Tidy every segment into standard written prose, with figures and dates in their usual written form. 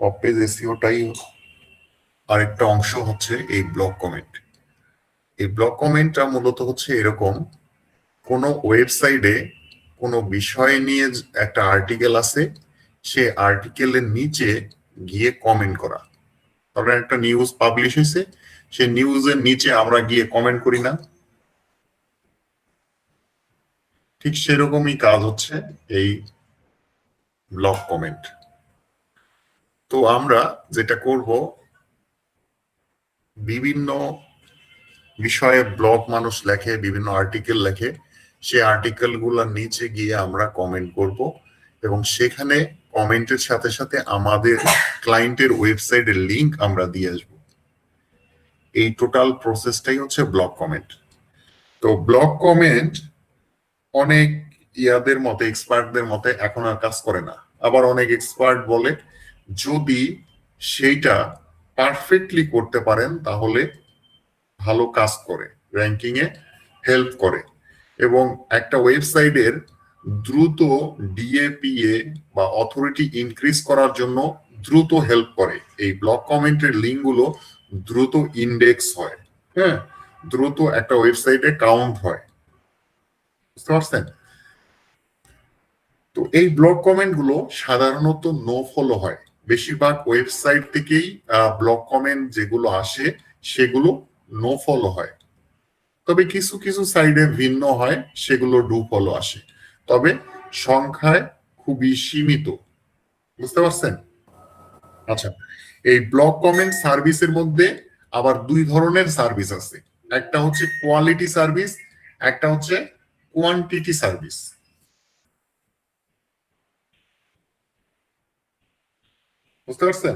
Of page এসইওটাই আরেকটা অংশ হচ্ছে এই ব্লক কমেন্ট। এই ব্লক কমেন্টটা মূলত হচ্ছে এরকম, কোনো ওয়েবসাইটে কোনো বিষয় নিয়ে একটা আর্টিকেল আছে, সে আর্টিকেলের নিচে গিয়ে কমেন্ট করা। ধরেন একটা নিউজ পাবলিশ হয়েছে, সে নিউজের নিচে আমরা গিয়ে কমেন্ট করি না? ঠিক সেরকমই কাজ হচ্ছে এই ব্লক কমেন্ট। তো আমরা যেটা করব, বিভিন্ন বিষয়ে ব্লগ মানুষ লেখে, বিভিন্ন আর্টিকেল লেখে, সেই আর্টিকেল গুলার নিচে গিয়ে আমরা কমেন্ট করব এবং সেখানে কমেন্টের সাথে সাথে আমাদের ক্লায়েন্টের ওয়েবসাইটের লিংক আমরা দিয়ে আসব। এই টোটাল প্রসেসটাই হচ্ছে ব্লগ কমেন্ট। তো ব্লগ কমেন্ট অনেক ইয়াদের মতে, এক্সপার্টদের মতে এখন আর কাজ করে না। আবার অনেক এক্সপার্ট বলে যদি সেইটা পারফেক্টলি করতে পারেন তাহলে ভালো কাজ করে, র্যাঙ্কিং এ হেল্প করে এবং একটা ওয়েবসাইটের দ্রুত ডিএপিএ বা অথরিটি ইনক্রিজ করার জন্য দ্রুত হেল্প করে। এই ব্লক কমেন্টের লিঙ্ক গুলো দ্রুত ইন্ডেক্স হয়, হ্যাঁ, দ্রুত একটা ওয়েবসাইটে কাউন্ট হয়। বুঝতে পারছেন? তো এই ব্লক কমেন্ট গুলো সাধারণত নো ফলো হয়। বেশিরভাগ ওয়েবসাইট থেকেই ব্লক কমেন্ট যেগুলো আসে সেগুলো নো ফলো হয়। তবে কিছু কিছু সাইডে ভিন্ন হয়, সেগুলো ডু ফলো আসে, তবে সংখ্যায় খুবই সীমিত। বুঝতে পারছেন? আচ্ছা, এই ব্লক কমেন্ট সার্ভিসের মধ্যে আবার দুই ধরনের সার্ভিস আছে। একটা হচ্ছে কোয়ালিটি সার্ভিস, একটা হচ্ছে কোয়ান্টিটি সার্ভিস। বুঝতে পারছেন?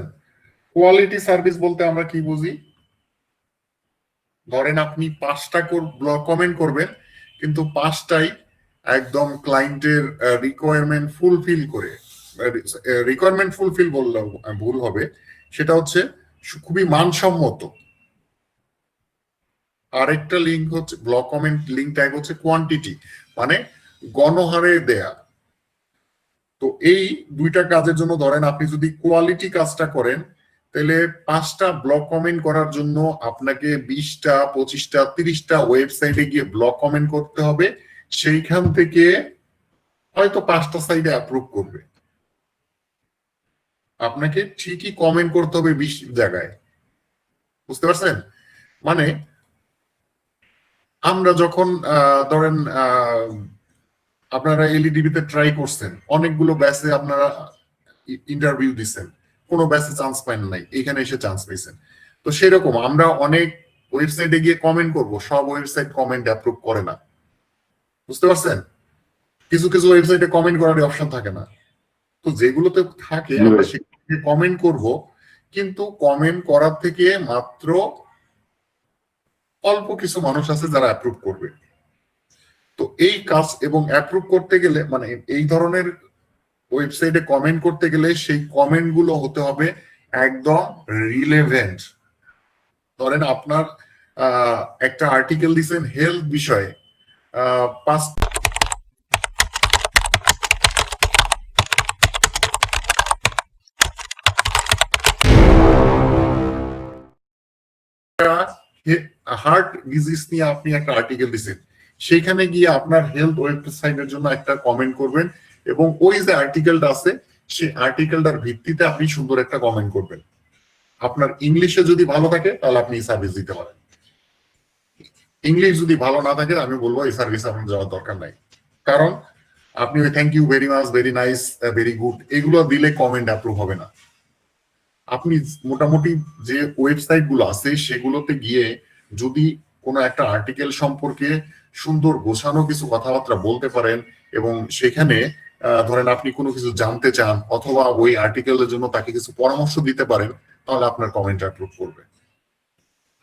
কোয়ালিটি সার্ভিস বলতে আমরা কি বুঝি? ধরেন আপনি 5টা ব্লক কমেন্ট করবেন, কিন্তু 5টাই একদম ক্লায়েন্টের রিকোয়ারমেন্ট ফুলফিল করে, রিকোয়ারমেন্ট ফুলফিল বললেও ভুল হবে, সেটা হচ্ছে খুবই মানসম্মত। আরেকটা লিঙ্ক হচ্ছে ব্লক কমেন্ট লিঙ্ক ট্যাগ হচ্ছে কোয়ান্টিটি, মানে গণহারে দেয়া। তো এই দুইটা কাজের জন্য ধরেন আপনি যদি কোয়ালিটি কাজটা করেন, তাহলে 5টা ব্লক কমেন্ট করার জন্য আপনাকে 20টা 25টা 30টা ওয়েবসাইটে গিয়ে ব্লক কমেন্ট করতে হবে। সেইখান থেকে হয়তো 5টা সাইটে অ্যাপ্রুভ করবে। আপনাকে ঠিকই কমেন্ট করতে হবে 20 জায়গায়। বুঝতে পারছেন? মানে আমরা যখন ধরেন আপনারা এলইডিবিতে ট্রাই করছেন, অনেকগুলো ব্যাচে আপনারা ইন্টারভিউ দিচ্ছেন, কোনো ব্যাচে চান্স পান নাই, এখানে এসে চান্স পেয়েছেন। তো সেরকম আমরা অনেক ওয়েবসাইটে গিয়ে কমেন্ট করব, সব ওয়েবসাইট কমেন্ট অ্যাপ্রুভ করে না। বুঝতে পারছেন? কিছু কিছু ওয়েবসাইটে কমেন্ট করার অপশন থাকে না। তো যেগুলোতে থাকে আমরা সেগুলোকে কমেন্ট করব, কিন্তু কমেন্ট করার থেকে মাত্র অল্প কিছু মানুষ আছে যারা অ্যাপ্রুভ করবে। তো এই কাজ এবং অ্যাপ্রুভ করতে গেলে, মানে এই ধরনের ওয়েবসাইটে কমেন্ট করতে গেলে সেই কমেন্ট গুলো হতে হবে একদম রিলেভেন্ট। ধরেন আপনার একটা আর্টিকেল দিচ্ছেন হেলথ বিষয়ে, 5টা হার্ট ডিজিজ নিয়ে আপনি একটা আর্টিকেল দিচ্ছেন, সেখানে গিয়ে আপনার হেলথ ওয়েবসাইটের জন্য একটা কমেন্ট করবেন এবং ওই যে আর্টিকেলটা আছে সেই আর্টিকেলটার ভিত্তিতে আপনি সুন্দর একটা কমেন্ট করবেন। আপনার ইংলিশে যদি ভালো থাকে তাহলে আপনি এই সার্ভিস দিতে পারেন। ইংলিশ যদি ভালো না থাকে আমি বলবো এই সার্ভিস আপনার যাওয়ার দরকার নাই। কারণ আপনি ওই thank you very much, very nice, very good এগুলো দিলে কমেন্ট অ্যাপ্রুভ হবে না। আপনি মোটামুটি যে ওয়েবসাইট গুলো আছে সেগুলোতে গিয়ে যদি কোনো একটা আর্টিকেল সম্পর্কে সুন্দর গোছানো কিছু কথাবার্তা বলতে পারেন এবং সেখানে ধরেন আপনি কোনো কিছু জানতে চান অথবা ওই আর্টিকেলের জন্য তাকে কিছু পরামর্শ দিতে পারেন, তাহলে আপনার কমেন্ট অ্যাপ্রুভ করবে,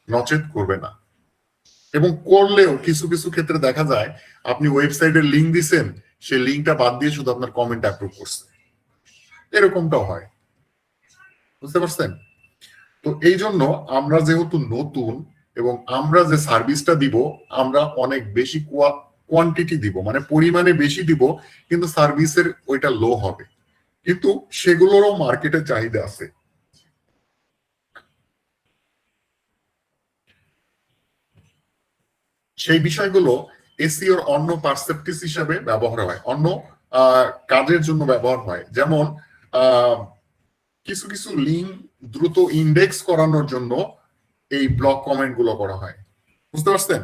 নচেত করবে না। এবং করলেও কিছু কিছু ক্ষেত্রে দেখা যায় আপনি ওয়েবসাইটের লিঙ্ক দিচ্ছেন, সেই লিঙ্কটা বাদ দিয়ে শুধু আপনার কমেন্ট অ্যাপ্রুভ করছে, এরকমটাও হয়। বুঝতে পারছেন? তো এই জন্য আমরা যেহেতু নতুন এবং আমরা যে সার্ভিসটা দিব আমরা অনেক বেশি কোয়ান্টিটি দিব, মানে পরিমাণে বেশি দিব, কিন্তু সার্ভিসের ওইটা লো হবে, কিন্তু সেগুলোরও মার্কেটে চাহিদা আছে। সেই বিষয়গুলো এসইওর অন্য পার্সেপ্টিস হিসাবে ব্যবহার হয়, অন্য কাজের জন্য ব্যবহার হয়। যেমন কিছু কিছু লিঙ্ক দ্রুত ইন্ডেক্স করানোর জন্য এই ব্লক কমেন্ট গুলো করা হয়। বুঝতে পারছেন?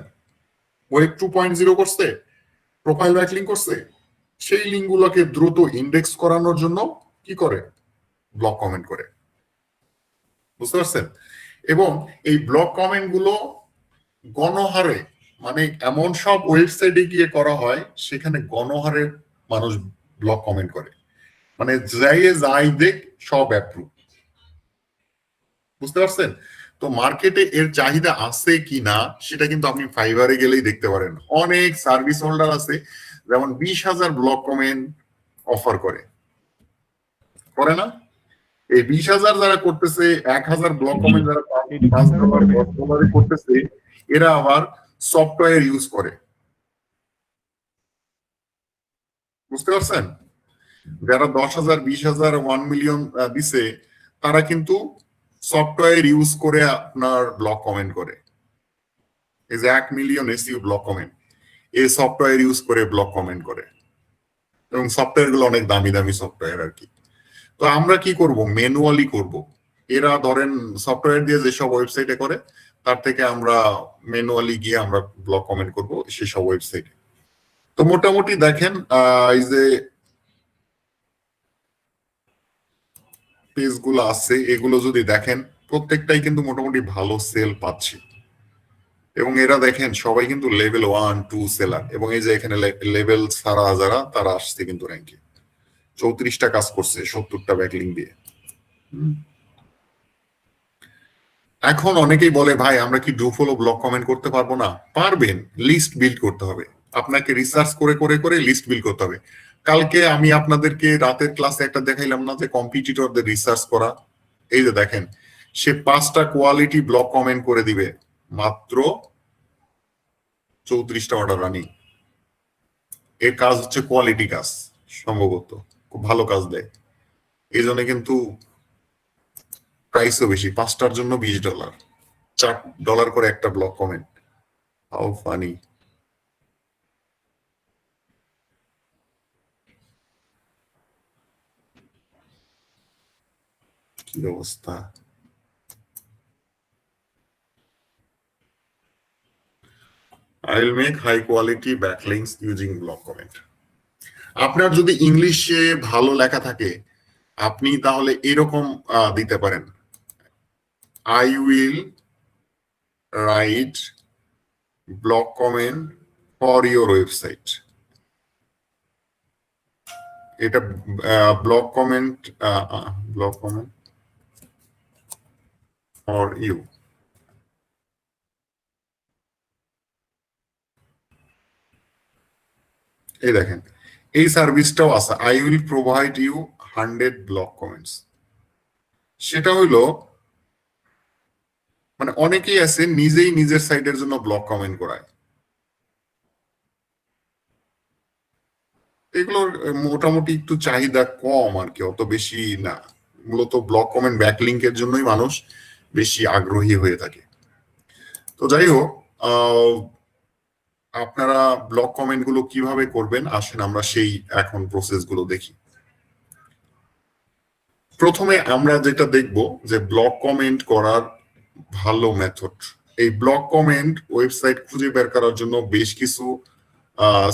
ওয়েব 2.0 করছে, প্রোফাইল ব্যাকলিঙ্ক করছে, সেই লিঙ্ক গুলোকে দ্রুত ইন্ডেক্স করানোর জন্য কি করে? ব্লক কমেন্ট করে। বুঝতে পারছেন? এবং এই ব্লক কমেন্ট গুলো গণহারে, মানে এমন সব ওয়েবসাইটে গিয়ে করা হয় সেখানে গণহারে মানুষ ব্লক কমেন্ট করে, মানে যাই দেখ সব অ্যাপ্রুভ। বুঝতে পারছেন? তো মার্কেটে এর চাহিদা আছে কি না সেটা কিন্তু আপনি ফাইবারে গেলেই দেখতে পারেন। অনেক সার্ভিস হোল্ডার আছে যেমন 20,000 ব্লক কমেন্ট অফার করে না? এই 20,000 যারা করতেছে, 1,000 ব্লক কমেন্ট যারা $5 $10 করতেছে, এরা আবার সফটওয়্যার ইউজ করে। বুঝতে পারছেন? যারা 10,000 20,000 1 মিলিয়ন দিছে, তারা কিন্তু সফটওয়্যার ইউজ করে আপনার ব্লক কমেন্ট করে। এই যে 1 মিলিয়ন এসইও ব্লক কমেন্ট, এই সফটওয়্যার ইউজ করে ব্লক কমেন্ট করে, এবং সফটওয়্যার গুলো অনেক দামি দামি সফটওয়্যার আর কি। তো আমরা কি করব? ম্যানুয়ালি করব। এরা ধরেন সফটওয়্যার দিয়ে যেসব ওয়েবসাইটে করে, তার থেকে আমরা ম্যানুয়ালি গিয়ে আমরা ব্লক কমেন্ট করব সেসব ওয়েবসাইটে। তো মোটামুটি দেখেন এই যে পেজ গুলো আছে, এগুলো যদি দেখেন প্রত্যেকটাই কিন্তু মোটামুটি ভালো সেল পাচ্ছে, এবং এরা দেখেন সবাই কিন্তু লেভেল 1 2 সেলার, এবং এই যে এখানে লেভেল ছাড়া যারা, তারা আসছে কিন্তু র্যাঙ্কে 34টা কাজ করছে 70টা ব্যাকলিং দিয়ে। এখন অনেকেই বলে ভাই আমরা কি ডু ফলো ব্লক কমেন্ট করতে পারবো না? পারবেন, লিস্ট বিল্ড করতে হবে। আপনাকে রিসার্চ করে করে করে লিস্ট বিল্ড করতে হবে। কালকে আমি আপনাদেরকে রাতের ক্লাসে একটা দেখাইলাম না যে কম্পিটিটরদের রিসার্চ করা? এই যে দেখেন, সে 5টা কোয়ালিটি ব্লক কমেন্ট করে দিবে মাত্র 34টা অর্ডার রানিং। এর কাজ হচ্ছে কোয়ালিটি কাজ, সম্ভবত খুব ভালো কাজ দেয়। এই জন্য কিন্তু প্রাইসও বেশি, 5টার জন্য $20, $4 করে একটা ব্লক কমেন্ট। How funny! কি অবস্থা! I will make high quality backlinks using block comment. আপনার যদি ইংলিশে ভালো লেখা থাকে, আপনি তাহলে এরকম দিতে পারেন, I will write block comment for your website. এটা ব্লক কমেন্ট ফর ইউ। এই দেখেন, এই সার্ভিসটাও আছে, I will provide you 100 block comments. সেটা হইলো, মানে অনেকেই আছে নিজেই নিজের সাইটের জন্য ব্লক কমেন্ট করায়। এগুলোর মোটামুটি একটু চাহিদা কম আর কি, অত বেশি না। মূলত ব্লক কমেন্ট ব্যাকলিংকের জন্যই মানুষ বেশি আগ্রহী হয়ে থাকে। তো যাই হোক, আপনারা ব্লক কমেন্ট গুলো কিভাবে করবেন আসেন আমরা সেই এখন প্রসেস গুলো দেখি। প্রথমে আমরা যেটা দেখব যে ব্লক কমেন্ট করার ভালো মেথড। এই ব্লক কমেন্ট ওয়েবসাইট খুঁজে বের করার জন্য বেশ কিছু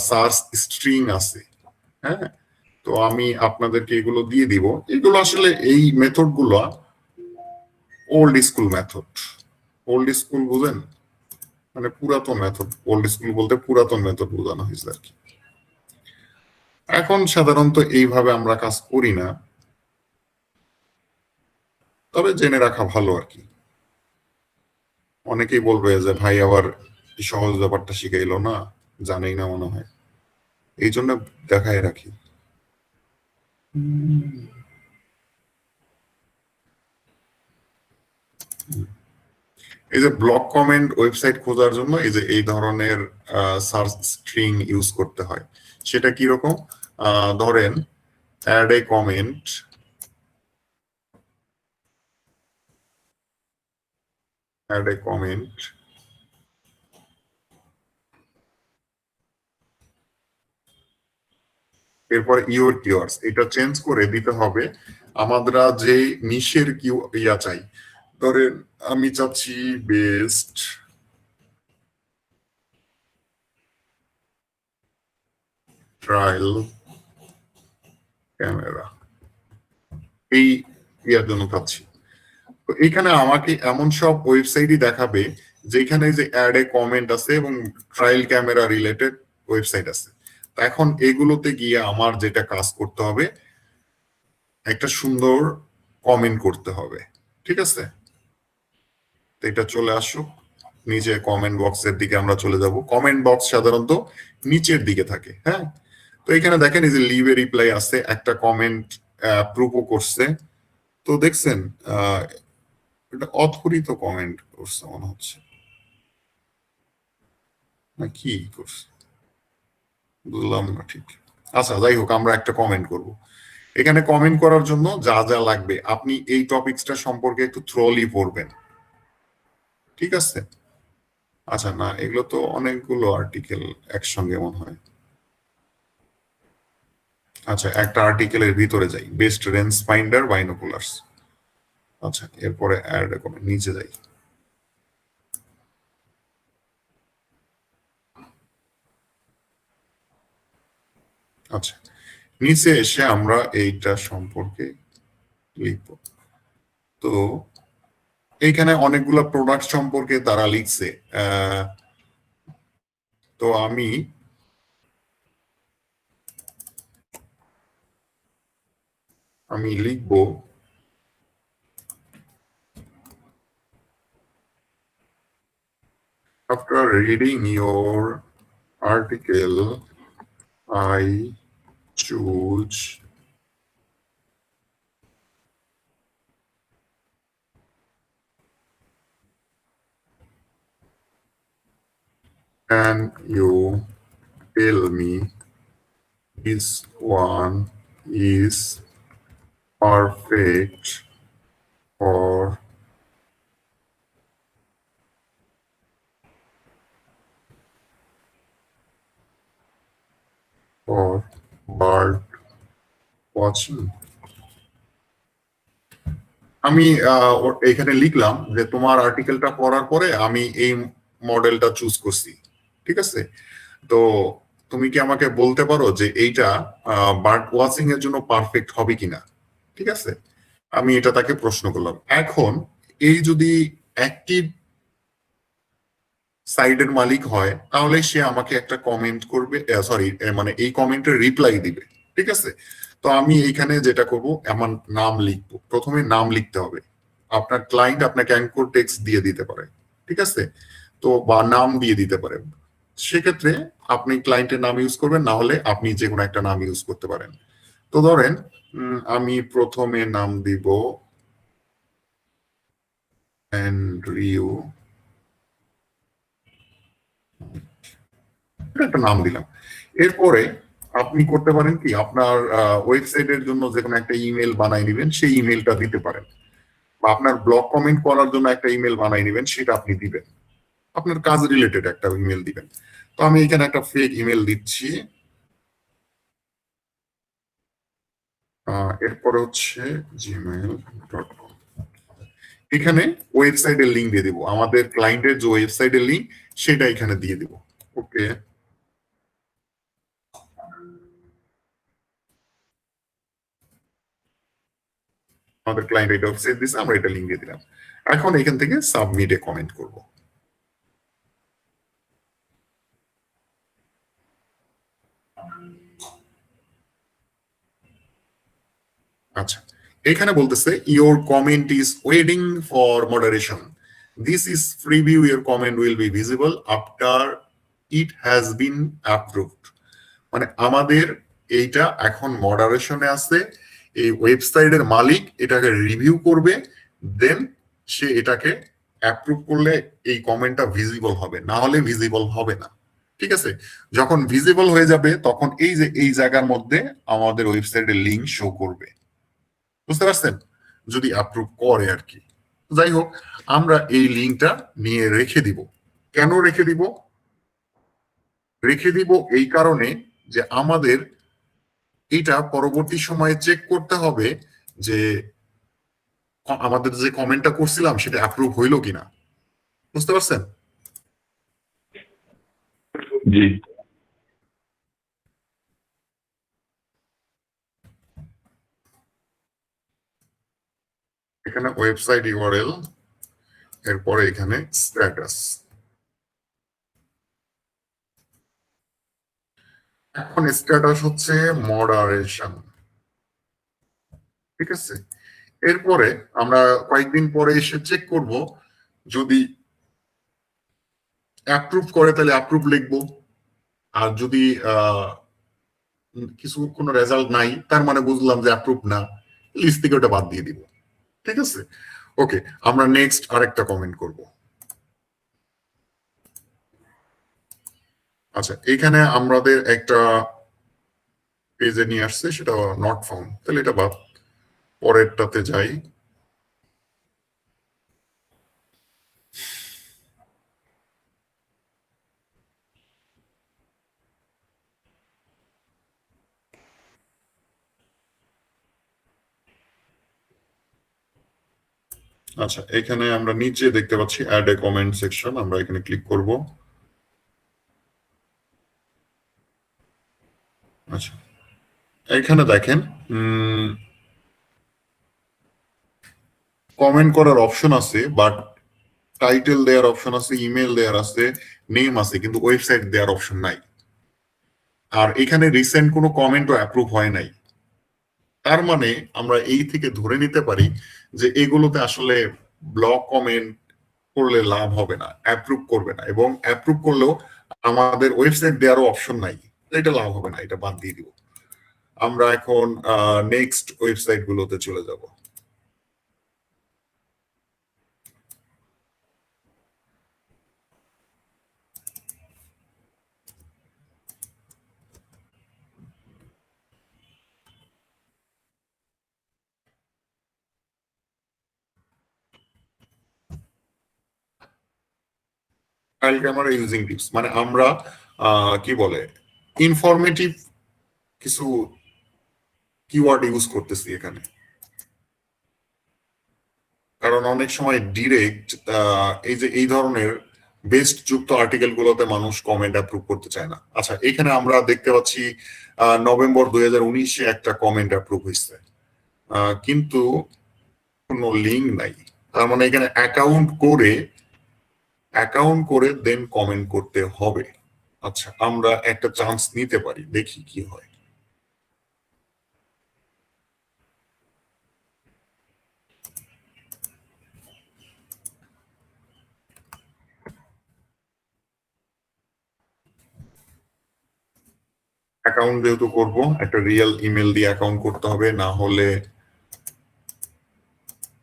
সার্চ স্ট্রিং আছে। হ্যাঁ, তো আমি আপনাদেরকে এগুলো দিয়ে দিব। এগুলো আসলে এই মেথড গুলো old school method. Old school বুঝেন, মানে পুরাতন মেথড। ওল্ড স্কুল বলতে পুরাতন মেথড বোঝানো হয়েছে আর কি। এখন সাধারণত এইভাবে আমরা কাজ করি না, তবে জেনে রাখা ভালো আর কি। অনেকেই বলবে যে ভাই আবার সহজ ব্যাপারটা শিখাইলো না, জানেই না মনে হয়, এই জন্য দেখায় রাখি। এই যে ব্লক কমেন্ট ওয়েবসাইট খোঁজার জন্য এই যে এই ধরনের সার্চ স্ট্রিং ইউজ করতে হয়। সেটা কি রকম? ধরেন অ্যাড এ কমেন্ট, এরপর ইওর কিওয়ার্ডস এটা চেঞ্জ করে দিতে হবে আমরা যে নিশের ইয়া চাই। ধরেন আমি চাচ্ছি বেস্ট ট্রায়াল ক্যামেরা, এই ইয়ার জন্য চাচ্ছি। তো এখানে আমাকে এমন সব ওয়েবসাইটই দেখাবে যেখানে যে অ্যাড এ কমেন্ট আছে এবং ট্রায়াল ক্যামেরা রিলেটেড ওয়েবসাইট আছে। তো এখন এগুলোতে গিয়ে আমার যেটা কাজ করতে হবে, একটা সুন্দর কমেন্ট করতে হবে, ঠিক আছে? তো এটা চলে আসুক নিচে কমেন্ট বক্সের দিকে আমরা চলে যাব। কমেন্ট বক্স সাধারণত নিচের দিকে থাকে, হ্যাঁ। তো এখানে দেখেন এই যে লিভ এ রিপ্লাই আছে, একটা কমেন্ট অ্যাপ্রুভও করছে। তো দেখছেন এটা অথরিত কমেন্ট করছে মনে হচ্ছে, না কি করছে বুঝলাম না ঠিক। আচ্ছা যাই হোক, আমরা একটা কমেন্ট করব। এখানে কমেন্ট করার জন্য যা যা লাগবে আপনি এই টপিকসটা সম্পর্কে একটু থ্রোলি পড়বেন, ঠিক আছে? আচ্ছা না, এগুলো তো অনেকগুলো আর্টিকেল একসঙ্গে মনে হয়। আচ্ছা একটা আর্টিকেলের ভিতরে যাই, বেস্ট রেঞ্জ ফাইন্ডার বাইনোকুলার্স। আচ্ছা এরপরে অ্যাড করে নিচে যাই। আচ্ছা নিচে এসে আমরা এইটা সম্পর্কে লিখব। তো এইখানে অনেকগুলো প্রোডাক্ট সম্পর্কে তারা লিখছে। তো আমি লিখব after reading your article I choose and you tell me this one is perfect for bird watching। আমি এখানে লিখলাম যে তোমার আর্টিকেলটা পড়ার পরে আমি এই মডেলটা চুজ করছি, ঠিক আছে? তো তুমি কি আমাকে বলতে পারো যে এইটা বার্ড ওয়াচিং এর জন্য পারফেক্ট হবে কিনা, ঠিক আছে? আমি এটা তাকে প্রশ্ন করলাম। এখন এই যদি অ্যাক্টিভ সাইডের মালিক হয় তাহলে সে আমাকে একটা কমেন্ট করবে, সরি মানে এই কমেন্টের রিপ্লাই দিবে, ঠিক আছে? তো আমি এইখানে যেটা করব, আমার নাম লিখবো, প্রথমে নাম লিখতে হবে। আপনার ক্লায়েন্ট আপনাকে অ্যাঙ্কর টেক্সট দিয়ে দিতে পারে, ঠিক আছে? তো বা নাম দিয়ে দিতে পারে, সেক্ষেত্রে আপনি ক্লায়েন্টের নাম ইউজ করবেন, না হলে আপনি যে কোনো একটা নাম ইউজ করতে পারেন। তো ধরেন আমি প্রথমে নাম দিব অ্যান্ড্রিউ, একটা নাম দিলাম। এরপরে আপনি করতে পারেন কি, আপনার ওয়েবসাইটের জন্য যে কোনো একটা ইমেল বানাই নেবেন, সেই ইমেলটা দিতে পারেন, বা আপনার ব্লগ কমেন্ট করার জন্য একটা ইমেল বানাই নেবেন, সেটা আপনি দিবেন, আপনার কাজ রিলেটেড একটা ইমেল দিবেন। তো আমি এখানে একটা ফেক ইমেল দিচ্ছি। এরপরে হচ্ছে gmail.com। এখানে ওয়েবসাইটের লিঙ্ক দিয়ে দিব, আমাদের ক্লায়েন্টের যে ওয়েবসাইটের লিঙ্ক সেটা এখানে দিয়ে দিব। ওকে, আমাদের ক্লায়েন্ট এটা ওয়েবসাইট দিছে, আমরা এটা লিঙ্ক দিয়ে দিলাম। এখন এখান থেকে সাবমিটে কমেন্ট করব। আচ্ছা এখানে বলতেছে your comment is waiting for moderation, this is preview, your comment will be visible after it has been approved. মানে আমাদের এইটা এখন মডারেশনে আছে, এই ওয়েবসাইটের মালিক এটাকে রিভিউ করবে, দেন সে এটাকে অ্যাপ্রুভ করলে এই কমেন্টটা ভিজিবল হবে, না হলে ভিজিবল হবে না, ঠিক আছে? যখন ভিজিবল হয়ে যাবে তখন এই যে এই জায়গার মধ্যে আমাদের ওয়েবসাইটের লিংক শো করবে, বুঝতে পারছেন? যদি অ্যাপ্রুভ করে আর কি। যাই হোক, আমরা এই লিঙ্কটা নিয়ে রেখে দিব। কেন রেখে দিব? রেখে দিব এই কারণে যে আমাদের এটা পরবর্তী সময়ে চেক করতে হবে যে আমাদের যে কমেন্টটা করছিলাম সেটা অ্যাপ্রুভ হইলো কিনা। বুঝতে পারছেন? জি। এখানে ওয়েবসাইট ইউআরএল, এরপরে এখানে স্ট্যাটাস। এখন স্ট্যাটাস হচ্ছে মডারেশন, ঠিক আছে। এরপরে আমরা কয়েকদিন পরে এসে চেক করব, যদি অ্যাপ্রুভ করে তাহলে অ্যাপ্রুভ লিখবো, আর যদি কিছু কোনো রেজাল্ট নাই তার মানে বুঝলাম যে অ্যাপ্রুভ না, লিস্ট থেকে ওটা বাদ দিয়ে দিব, ঠিক আছে। ওকে, আমরা নেক্সট আরেকটা কমেন্ট করব। আচ্ছা, এখানে আমাদের একটা পেজে নিয়ে আসছে, সেটা নট ফাউন্ড, তাহলে এটা বাদ। পরেরটাতে যাই। আচ্ছা, এখানে আমরা নিচে দেখতে পাচ্ছি অ্যাড এ কমেন্ট সেকশন, আমরা এখানে ক্লিক করব। আচ্ছা, এখানে দেখেন কমেন্ট করার অপশন আছে, বাট টাইটেল দেওয়ার অপশন আছে, ইমেল দেওয়ার আছে, নেম আছে, কিন্তু ওয়েবসাইট দেওয়ার অপশন নাই। আর এখানে রিসেন্ট কোনো কমেন্টও অ্যাপ্রুভ হয় নাই। তার মানে আমরা এই থেকে ধরে নিতে পারি যে এগুলোতে আসলে ব্লক কমেন্ট করলে লাভ হবে না, অ্যাপ্রুভ করবে না, এবং অ্যাপ্রুভ করলেও আমাদের ওয়েবসাইট দেওয়ারও অপশন নাই, এটা লাভ হবে না, এটা বাদ দিয়ে দিব। আমরা এখন নেক্সট ওয়েবসাইট গুলোতে চলে যাব। ফাইল ক্যামেরা ইউজিং টিপস মানে আমরা কি বলে ইনফরমেটিভ কিছু কিওয়ার্ড ইউজ করতেছি এখানে, কারণ অনেক সময় ডিরেক্ট এই যে এই ধরনের বেস্ট যুক্ত আর্টিকেল গুলোতে মানুষ কমেন্ট অ্যাপ্রুভ করতে চায় না। আচ্ছা, এখানে আমরা দেখতে পাচ্ছি নভেম্বর 2019-এ একটা কমেন্ট অ্যাপ্রুভ হয়েছে, কিন্তু কোনো লিঙ্ক নাই। তার মানে এখানে অ্যাকাউন্ট করে দেন কমেন্ট করতে হবে। আচ্ছা, আমরা একটা চান্স নিতে পারি, দেখি কি হয়। অ্যাকাউন্ট যেহেতু করব, একটা রিয়েল ইমেল দিয়ে অ্যাকাউন্ট করতে হবে, না হলে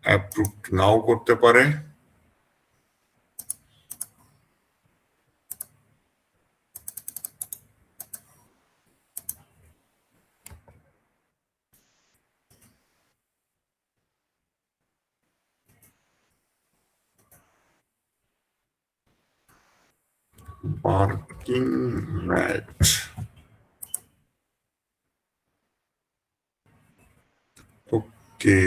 অ্যাপ্রুভ নাও করতে পারে। পার্কিং ম্যাট, ওকে,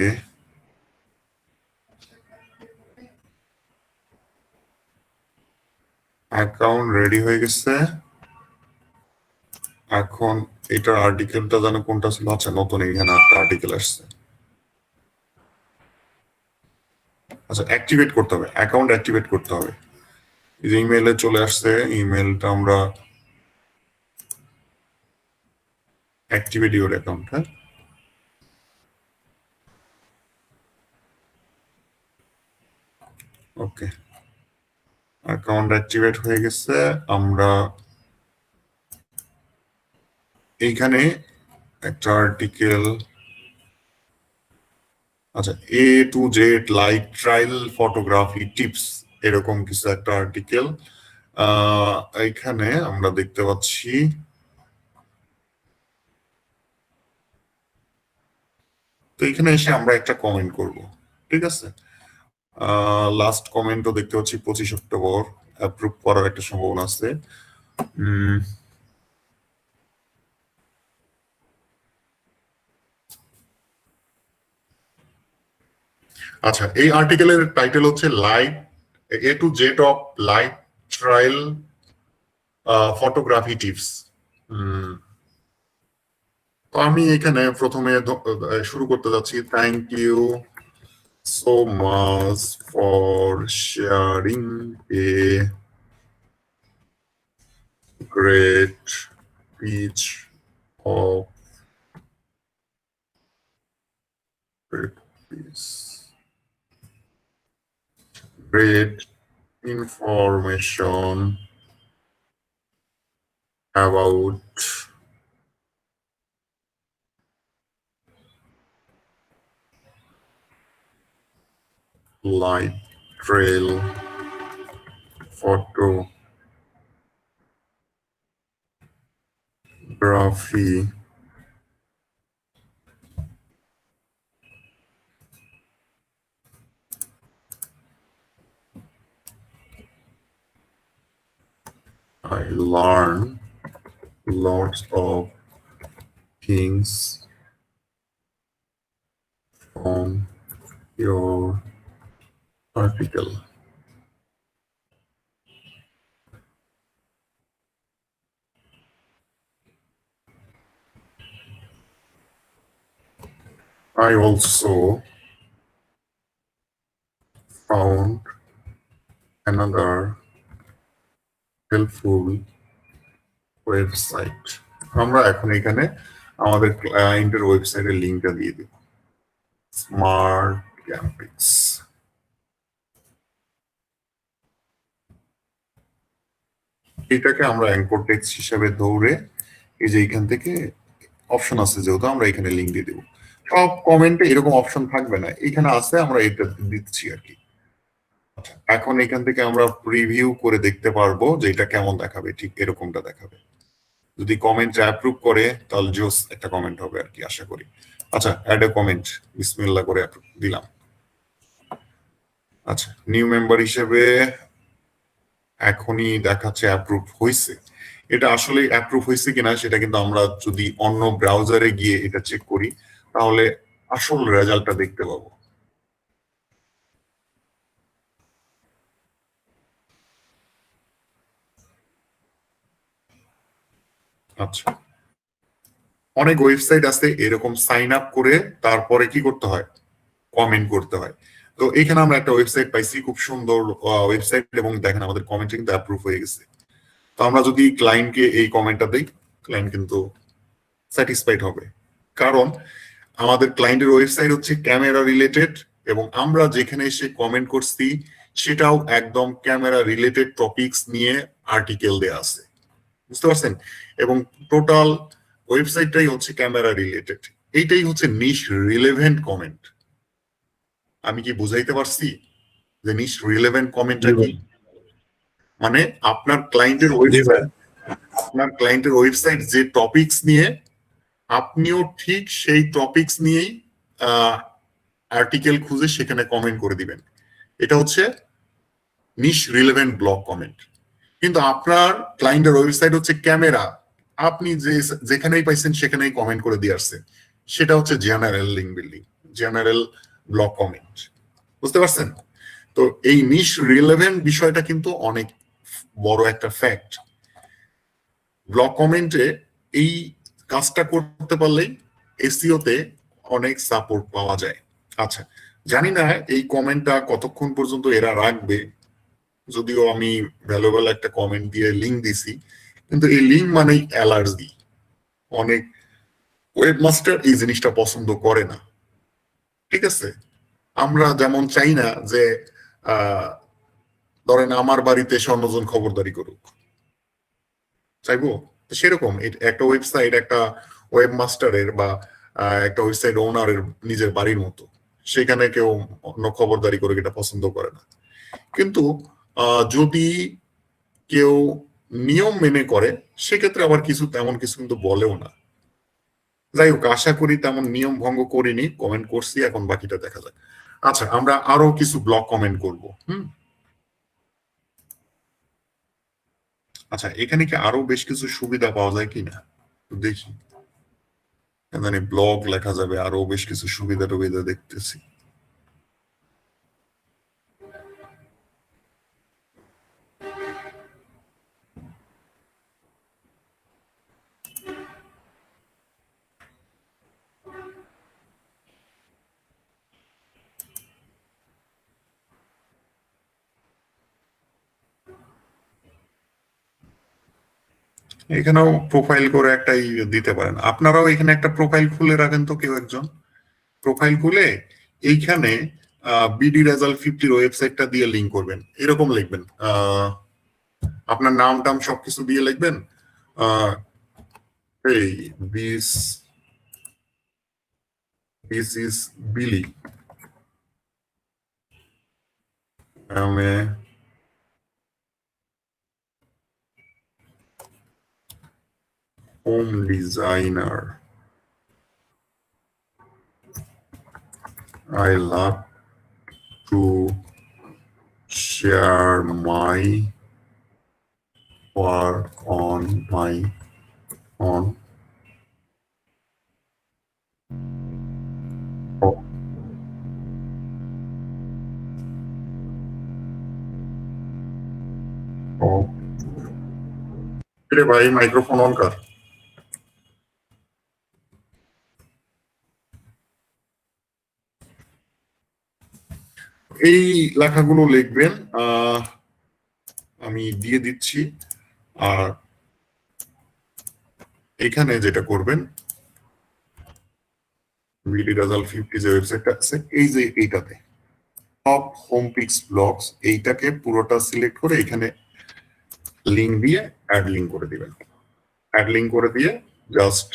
অ্যাকাউন্ট রেডি হয়ে গেছে। এখন এটার আর্টিকেলটা যেন কোনটা ছিল, আচ্ছা নতুন এখানে একটা আর্টিকেল আসছে। আচ্ছা, অ্যাক্টিভেট করতে হবে, অ্যাকাউন্ট অ্যাক্টিভেট করতে হবে। এই যে ইমেইলে চলে আসছে, ইমেলটা আমরা অ্যাক্টিভেট ইউর অ্যাকাউন্ট, হ্যাঁ, ওকে, অ্যাকাউন্ট অ্যাক্টিভেট হয়ে গেছে। আমরা এইখানে একটা আর্টিকেল, আচ্ছা, A to Z like trial photography tips, এরকম কিছু একটা আর্টিকেল এইখানে আমরা দেখতে পাচ্ছি। তো এখানে এসে আমরা একটা কমেন্ট করব, ঠিক আছে। লাস্ট কমেন্টও দেখতে পাচ্ছি 25 অক্টোবর, অ্যাপ্রুভ করার একটা সম্ভাবনা আছে। আচ্ছা, এই আর্টিকেলের টাইটেল হচ্ছে light A to Z of light trial photography tips. তো আমি এখানে প্রথমে শুরু করতে যাচ্ছি। Thank you so much for sharing a great piece of great information about light trail photography. I learned lots of things from your article. I also found another helpful website. আমরা এখন এখানে আমাদের ক্লায়েন্টের ওয়েবসাইটের লিংকটা দিয়ে দেব, স্মার্ট ক্যাম্পিক্স। এটাকে আমরা অ্যাঙ্কর টেক্সট হিসাবে ধরে এই যে এখান থেকে অপশন আছে, যেহেতু আমরা এখানে লিংক দিয়ে দেবো। সব কমেন্টে এরকম অপশন থাকবে না, এখানে আছে, আমরা এটা দিচ্ছি আর কি। এখন এখান থেকে আমরা প্রিভিউ করে দেখতে পারবো যে এটা কেমন দেখাবে, ঠিক এরকমটা দেখাবে। যদি কমেন্ট অ্যাপ্রুভ করে তাহলে জোস একটা কমেন্ট হবে আর কি, আশা করি। আচ্ছা, অ্যাড এ কমেন্ট, বিসমিল্লাহ করে দিলাম। আচ্ছা, নিউ মেম্বার হিসেবে এখনই দেখাচ্ছে অ্যাপ্রুভ হয়েছে। এটা আসলে অ্যাপ্রুভ হয়েছে কিনা সেটা কিন্তু আমরা যদি অন্য ব্রাউজারে গিয়ে এটা চেক করি তাহলে আসল রেজাল্টটা দেখতে পাবো। আচ্ছা, অনেক ওয়েবসাইট আছে এরকম সাইন আপ করে তারপরে কি করতে হয়, কমেন্ট করতে হয়। তো এখানে আমরা একটা ওয়েবসাইট পাইছি, খুব সুন্দর ওয়েবসাইট, এবং দেখেন আমাদের কমেন্ট কিন্তু অ্যাপ্রুভ হয়ে গেছে। তো আমরা যদি ক্লায়েন্টকে এই কমেন্টটা দিই, ক্লায়েন্ট কিন্তু স্যাটিসফাইড হবে, কারণ আমাদের ক্লায়েন্টের ওয়েবসাইট হচ্ছে ক্যামেরা রিলেটেড, এবং আমরা যেখানে এসে কমেন্ট করছি সেটাও একদম ক্যামেরা রিলেটেড টপিকস নিয়ে আর্টিকেল দেয়া আছে, বুঝতে পারছেন? এবং টোটাল ওয়েবসাইটটাই হচ্ছে ক্যামেরা রিলেটেড। এইটাই হচ্ছে নিশ রিলেভেন্ট কমেন্ট। আমি কি বুঝাইতে পারছি যে নিশ রিলেভেন্ট কমেন্টটা কি? মানে আপনার ক্লায়েন্টের ওয়েবসাইট যে টপিকস নিয়ে, আপনিও ঠিক সেই টপিকস নিয়েই আর্টিকেল খুঁজে সেখানে কমেন্ট করে দিবেন। এটা হচ্ছে নিশ রিলেভেন্ট ব্লগ কমেন্ট। কিন্তু আপনার ক্লায়েন্টের ওয়েবসাইট হচ্ছে ক্যামেরা, আপনি যেখানেই পাইছেন সেখানেই কমেন্ট করে দিয়ে আসছেন, সেটা হচ্ছে general link building, general blog comment, বুঝতে পারছেন? তো এই নিশ রিলেভেন্ট বিষয়টা কিন্তু অনেক বড় একটা ফ্যাক্ট। ব্লগ কমেন্টে এই কাজটা করতে পারলেই এসইও তে অনেক সাপোর্ট পাওয়া যায়। আচ্ছা, জানি না এই কমেন্টটা কতক্ষণ পর্যন্ত এরা রাখবে, যদিও আমি ভ্যালুয়েবল একটা কমেন্ট দিয়ে লিঙ্ক দিছি, কিন্তু এই লিঙ্ক মানেই অ্যালার্জি। অনেক ওয়েবমাস্টার এই জিনিসটা পছন্দ করে না, ঠিক আছে? আমরা যেমন চাই না যে ধরেন আমার বাড়িতে এসে অন্যজন খবরদারি করুক, চাইবো? সেরকম একটা ওয়েবসাইট একটা ওয়েবমাস্টারের বা একটা ওয়েবসাইট ওনারের নিজের বাড়ির মতো, সেখানে কেউ অন্য খবরদারি করে এটা পছন্দ করে না। কিন্তু যদি কেউ নিয়ম মেনে করে সেক্ষেত্রে আবার কিছু তেমন কিছু কিন্তু বলেও না। যাই হোক, আশা করি তেমন নিয়ম ভঙ্গ করিনি, কমেন্ট করছি, এখন বাকিটা দেখা যাক। আচ্ছা, আমরা আরো কিছু ব্লগ কমেন্ট করব। আচ্ছা, এখানে কি আরো বেশ কিছু সুবিধা পাওয়া যায় কিনা দেখি। এখানে ব্লগ লেখা যাবে, আরো বেশ কিছু সুবিধা টুবিধা দেখতেছি। এখানেও প্রোফাইল করে একটাই দিতে পারেন। আপনারাও এখানে একটা প্রোফাইল খুলে রাখেন তো, কেউ একজন প্রোফাইল খুলে এইখানে বিডি রেজাল্ট 50 ওয়েবসাইটটা দিয়ে লিংক করবেন। এরকম লিখবেন, আপনার নাম টাম সবকিছু দিয়ে লিখবেন, এই দিস ইজ বিলি, আমি home designer, I love to share my work on my own. रे भाई माइक्रोफोन ऑन कर। এই লেখাগুলো লিখবেন, আমি দিয়ে দিচ্ছি। আর এখানে যেটা করবেন, বিডি রেজাল্ট 50 যে ওয়েবসাইটটা আছে, এই যে এইটাতে টপ হোম পিক্স ব্লগস, এইটাকে পুরোটা সিলেক্ট করে এখানে লিংক দিয়ে অ্যাড লিংক করে দিবেন। অ্যাড লিংক করে দিয়ে জাস্ট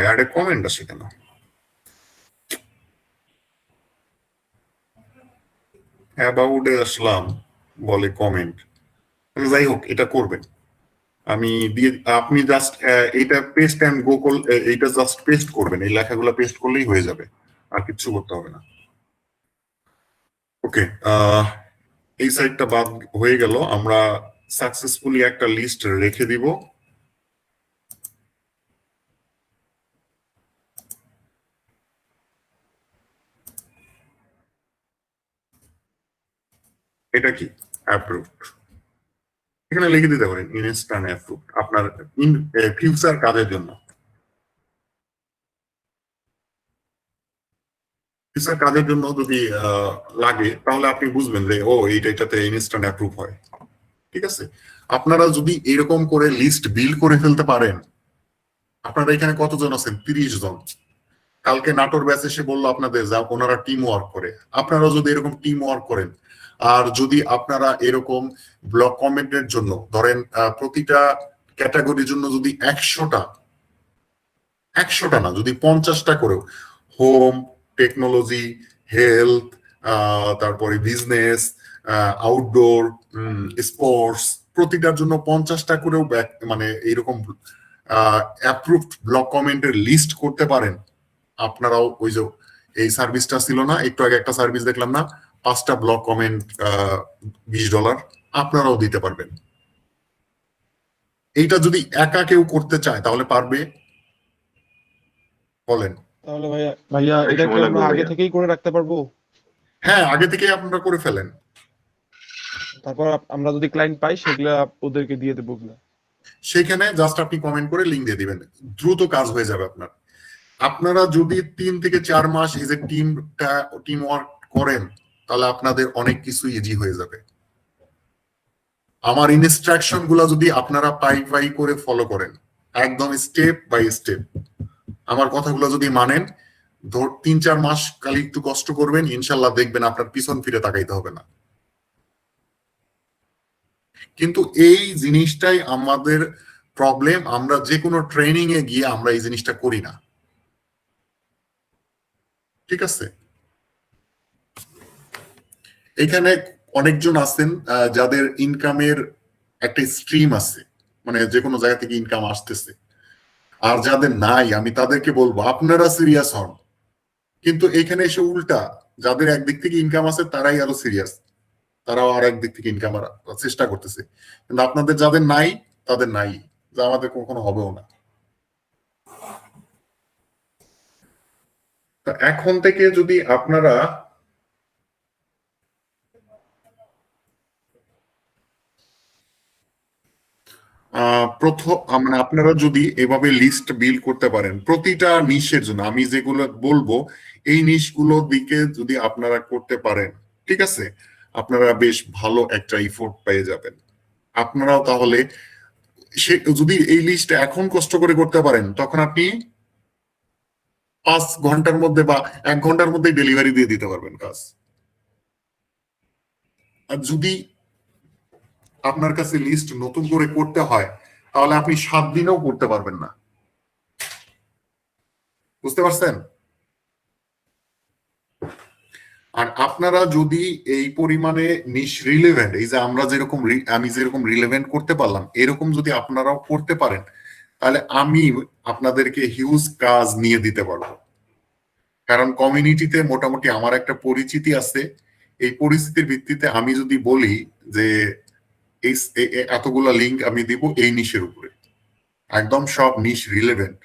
অ্যাড এ কমেন্ট আসে কেন, অ্যাবাউট আসলাম বলে কমেন্ট, যাই হোক এটা করবেন। আমি দিয়ে আপনি জাস্ট এইটা পেস্ট এন্ড গো, এইটা জাস্ট পেস্ট করবেন, এই লেখাগুলো পেস্ট করলেই হয়ে যাবে, আর কিছু করতে হবে না। ওকে, এই সাইডটা বাদ হয়ে গেল। আমরা সাকসেসফুলি একটা লিস্ট রেখে দিব। এটা কি অ্যাপ্রুভড, এখানে লিখে দিতে পারেন ইনস্ট্যান্ট অ্যাপ্রুভড আপনার ফিউচার কাজের জন্য। ফিউচার কাজের জন্য যদি লাগে তাহলে আপনি বুঝবেন যে ও এইটাতে ইনস্ট্যান্ট অ্যাপ্রুভ হয়। ঠিক আছে, আপনারা যদি এরকম করে লিস্ট বিল্ড করে ফেলতে পারেন, আপনারা এখানে কতজন আছেন? 30 জন। কালকে নাটোর ব্যাচ এসে বললো আপনাদের যা ওনারা টিম ওয়ার্ক করে, আপনারাও যদি এরকম টিম ওয়ার্ক করেন, আর যদি আপনারা এরকম ব্লগ কমেন্টের জন্য ধরেন প্রতিটা ক্যাটাগরির জন্য যদি 100টা না, যদি 50টা করেও, হোম, টেকনোলজি, হেলথ, তারপরে বিজনেস, আউটডোর, স্পোর্টস, প্রতিটার জন্য 50টা করেও মানে এইরকম অ্যাপ্রুভড ব্লগ কমেন্টের লিস্ট করতে পারেন, আপনারাও ওই যে এই সার্ভিসটা ছিল না একটু আগে, একটা সার্ভিস দেখলাম না, 5টা ব্লগ কমেন্ট $20, আপনারাও দিতে পারবেন। এইটা যদি একা কেউ করতে চায় তাহলে পারবে? বলেন। তাহলে ভাইয়া ভাইয়া এটা কি আমরা আগে থেকেই করে রাখতে পারবো? হ্যাঁ, আগে থেকেই আপনারা করে ফেলেন। তারপর আমরা যদি ক্লায়েন্ট পাই সেগুলা ওদেরকে দিয়ে দেবো ওগুলা। সেখানে জাস্ট আপনি কমেন্ট করে লিংক দিয়ে দিবেন, দ্রুত কাজ হয়ে যাবে আপনার। আপনারা যদি 3 থেকে 4 মাস এই যে টিম ওয়ার্ক করেন, তাহলে আপনাদের অনেক কিছু ইজি হয়ে যাবে। আমার ইনস্ট্রাকশন গুলা যদি আপনারা পাই করে ফলো করেন, একদম স্টেপ বাই স্টেপ, আমার কথাগুলো যদি মানেন, 3-4 মাস খালি একটু কষ্ট করবেন, ইনশাল্লাহ দেখবেন আপনার পিছন ফিরে তাকাইতে হবে না। কিন্তু এই জিনিসটাই আমাদের প্রবলেম, আমরা যে কোনো ট্রেনিং এ গিয়ে আমরা এই জিনিসটা করি না। ঠিক আছে, এখানে অনেকজন আছেন যাদের ইনকামের একটা স্ট্রিম আছে, মানে যে কোনো জায়গা থেকে ইনকাম আসতেছে, আর যাদের নাই আমি তাদেরকে বলবো আপনারা সিরিয়াস হন। কিন্তু এখানে এসে উল্টা, যাদের একদিক থেকে ইনকাম আছে তারাই আরো সিরিয়াস, তারাও আর একদিক থেকে ইনকাম চেষ্টা করতেছে, কিন্তু আপনাদের যাদের নাই তাদের নাই, যা আমাদের কখনো হবেও না। এখন থেকে যদি আপনারা প্রথম মানে আপনারা যদি এভাবে লিস্ট বিল্ড করতে পারেন প্রতিটা নিশের জন্য, আমি যেগুলো বলবো এই নিশগুলোর দিকে যদি আপনারা করতে পারেন, ঠিক আছে, আপনারা বেশ ভালো একটা ইফোর্ট পেয়ে যাবেন। আপনারাও তাহলে সে যদি এই লিস্ট এখন কষ্ট করে করতে পারেন, তখন আপনি 5 ঘন্টার মধ্যে বা 1 ঘন্টার মধ্যে ডেলিভারি দিয়ে দিতে পারবেন কাজ। আর যদি আপনার কাছে লিস্ট নতুন করে করতে হয়, তাহলে আপনি 7 দিনেও করতে পারবেন না। বুঝতে পারছেন? আর আপনারা যদি এই পরিমাণে নিশ রিলেভেন্ট, এই যে আমরা যেরকম আমি যেরকম রিলেভেন্ট করতে পারলাম, এরকম যদি আপনারাও করতে পারেন, তাহলে আমি আপনাদেরকে হিউজ কাজ নিয়ে দিতে পারবো। কারণ কমিউনিটিতে মোটামুটি আমার একটা পরিচিতি আছে। এই পরিস্থিতির ভিত্তিতে আমি যদি বলি যে এই এতগুলা লিঙ্ক আমি দিব এই নিশের উপরে, একদম সব নিশ রিলেভেন্ট,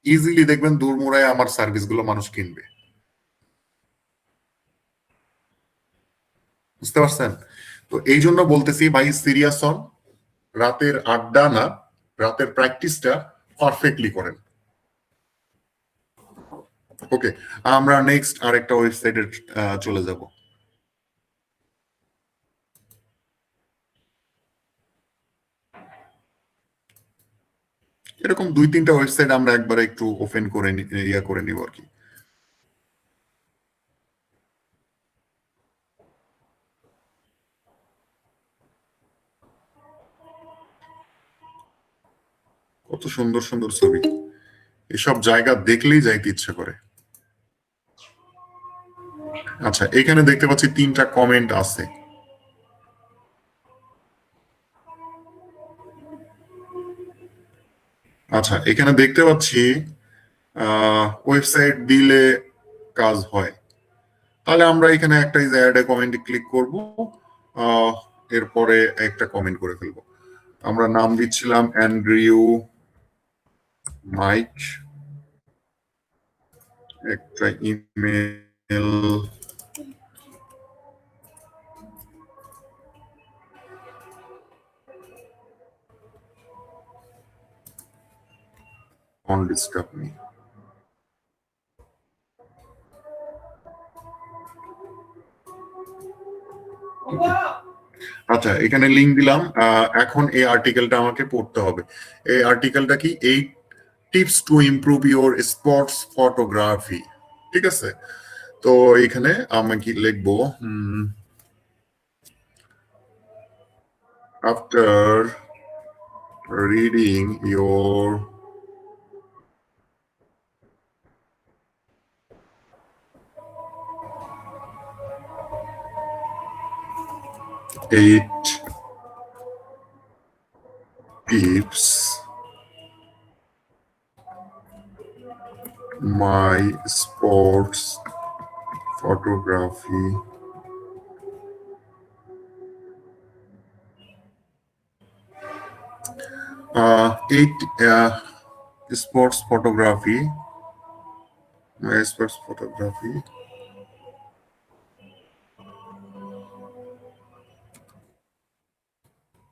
ইজিলি দেখবেন দূরমুড়ায় আমার সার্ভিস গুলো মানুষ কিনবে। বুঝতে পারছেন? তো এই জন্য বলতেছি ভাই, সিরিয়াস হন, রাতের আড্ডা না, রাতের প্র্যাকটিসটা পারফেক্টলি করেন। ওকে, আমরা নেক্সট আরেকটা ওয়েবসাইটে চলে যাব। এরকম 2-3টা ওয়েবসাইট আমরা একবারে একটু ওপেন করে ইয়া করে নিব আর কি। কত সুন্দর সুন্দর ছবি, এসব জায়গা দেখলেই যাইতে ইচ্ছে করে। আচ্ছা, এখানে দেখতে পাচ্ছি 3টা কমেন্ট আছে। আচ্ছা, এখানে দেখতে পাচ্ছি ওয়েবসাইট দিলে কাজ হয়। তাহলে আমরা এখানে একটা অ্যাড এ কমেন্টে ক্লিক করব, এরপরে একটা কমেন্ট করে ফেলবো। আমরা নাম দিচ্ছিলাম অ্যান্ড্রিউ মাইক, একটা ইমেল, অন ডিস্টার্ব মি। আচ্ছা, এখানে লিংক দিলাম। এখন এই আর্টিকেলটা আমাকে পড়তে হবে। এই আর্টিকেলটা কি? 8 tips to improve your sports photography. ঠিক আছে, তো এখানে আমি কি লিখবো? After reading your eight tips, my sports photography eight sports photography, my sports photography